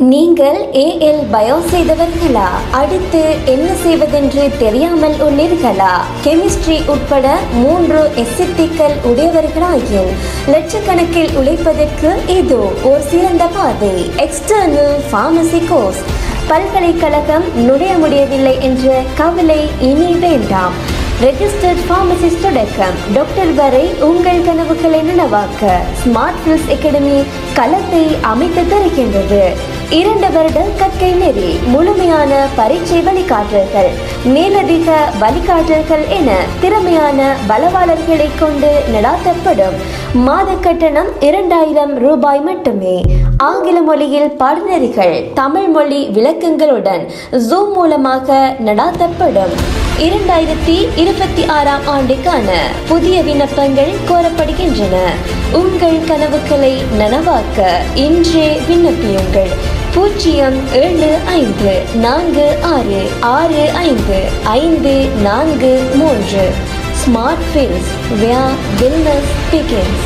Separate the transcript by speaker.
Speaker 1: நீங்கள் AL bio செய்தவர்களா? அடுத்து என்ன செய்வதென்று தெரியாமல் உள்ளீர்களா? கெமிஸ்ட்ரி உட்பட 3 எஸ்எத்திக்கள் உடையவர்களாயின் லட்சக்கணக்கில் உழைப்பதற்கு இது ஒரு சிறந்த பாதை. External pharmacy course. பல்கலைக்கழகம் நுழைய முடியவில்லை என்ற கவலை இனி வேண்டாம். ரெஜிஸ்டர்ட் ஃபார்மசிஸ்ட் தொடக்கம் டாக்டர் வரை உங்கள் கனவுகளை நனவாக்க ஸ்மார்ட் ஃபில்ஸ் அகாடமி களத்தை அமைத்து தருகின்றது. 2 வருட கற்கை நெறி, முழுமையான பரீட்சை வழிகாட்டல்கள், மேலதிக வழிகாட்டல்கள் என திறமையான பலவாளர்களை கொண்டு நடாத்தப்படும். மாத கட்டணம் 2000 ரூபாய் மட்டுமே. ஆங்கில மொழியில் பாடநெறிகள், தமிழ் மொழி விளக்கங்களுடன் ஜூம் மூலமாக நடாத்தப்படும். 2026ஆம் ஆண்டுக்கான புதிய விண்ணப்பங்கள் கோரப்படுகின்றன. உங்கள் கனவுகளை நனவாக்க இன்றே விண்ணப்பியுங்கள். 0754665543. Smart fils, where wellness begins.